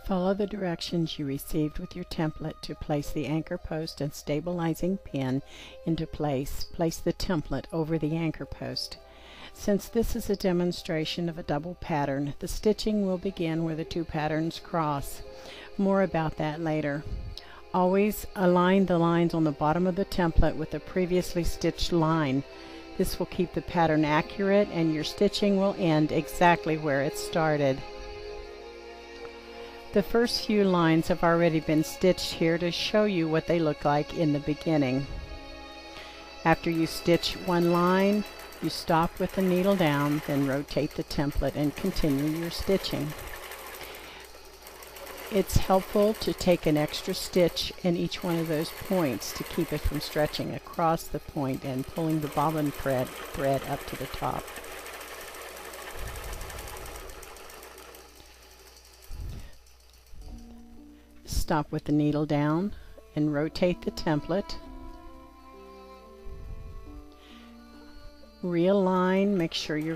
Follow the directions you received with your template to place the anchor post and stabilizing pin into place. Place the template over the anchor post. Since this is a demonstration of a double pattern, the stitching will begin where the two patterns cross. More about that later. Always align the lines on the bottom of the template with the previously stitched line. This will keep the pattern accurate and your stitching will end exactly where it started. The first few lines have already been stitched here to show you what they look like in the beginning. After you stitch one line, you stop with the needle down, then rotate the template and continue your stitching. It's helpful to take an extra stitch in each one of those points to keep it from stretching across the point and pulling the bobbin thread up to the top. Stop with the needle down and rotate the template. Realign, make sure the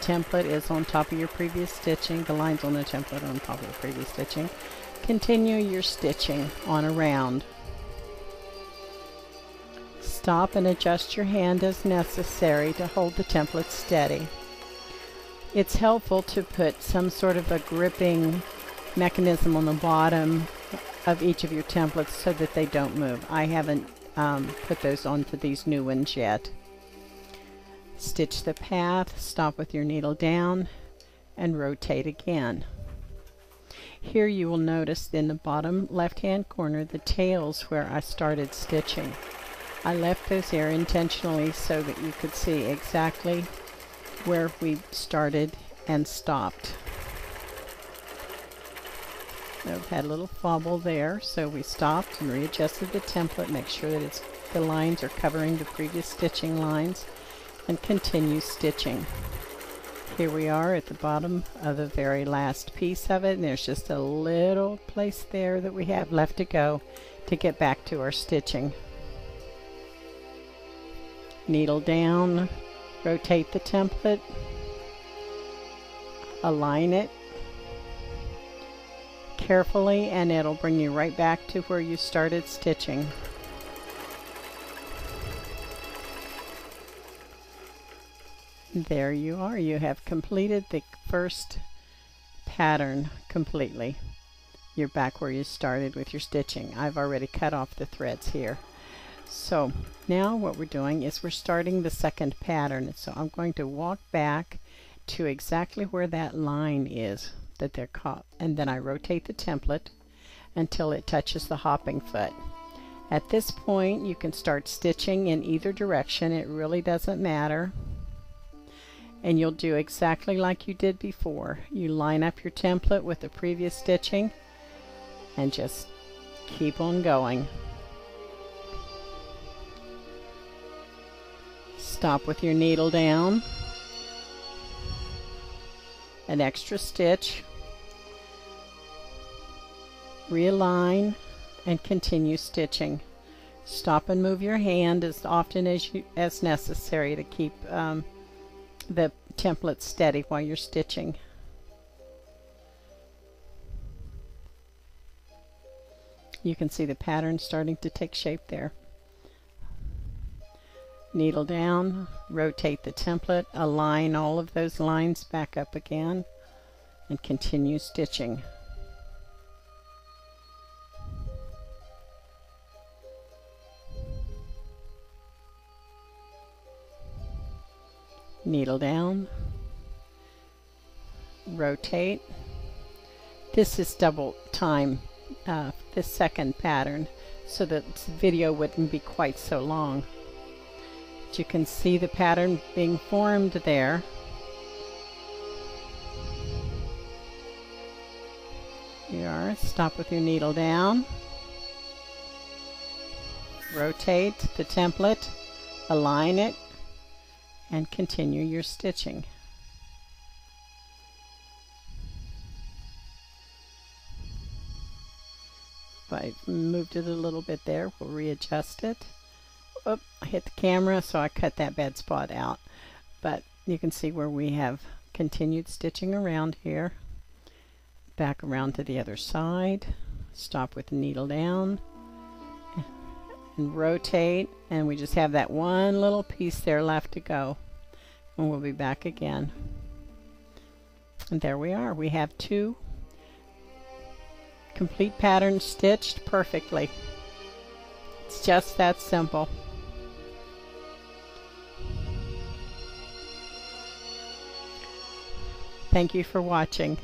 template is on top of your previous stitching, the lines on the template are on top of the previous stitching. Continue your stitching on around. Stop and adjust your hand as necessary to hold the template steady. It's helpful to put some sort of a gripping mechanism on the bottom of each of your templates so that they don't move. I haven't put those onto these new ones yet. Stitch the path, stop with your needle down, and rotate again. Here you will notice in the bottom left hand corner the tails where I started stitching. I left those there intentionally so that you could see exactly where we started and stopped. I've had a little fobble there, so we stopped and readjusted the template, make sure that the lines are covering the previous stitching lines, and continue stitching. Here we are at the bottom of the very last piece of it, and there's just a little place there that we have left to go to get back to our stitching. Needle down, rotate the template, align it carefully, and it'll bring you right back to where you started stitching. There you are. You have completed the first pattern completely. You're back where you started with your stitching. I've already cut off the threads here. So now what we're doing is we're starting the second pattern. So I'm going to walk back to exactly where that line is that they're caught, and then I rotate the template until it touches the hopping foot. At this point you can start stitching in either direction, it really doesn't matter, and you'll do exactly like you did before. You line up your template with the previous stitching and just keep on going. Stop with your needle down, an extra stitch, realign, and continue stitching. Stop and move your hand as often as necessary to keep the template steady while you're stitching. You can see the pattern starting to take shape there. Needle down, rotate the template, align all of those lines back up again, and continue stitching. Needle down, rotate. This is double time, this second pattern, so that the video wouldn't be quite so long. But you can see the pattern being formed there. Here you are. Stop with your needle down, rotate the template, align it, and continue your stitching. If I moved it a little bit there, we'll readjust it. Oop, I hit the camera, so I cut that bad spot out. But you can see where we have continued stitching around here. Back around to the other side. Stop with the needle down and rotate, and we just have that one little piece there left to go, and we'll be back again. And there we are. We have 2 complete patterns stitched perfectly. It's just that simple. Thank you for watching.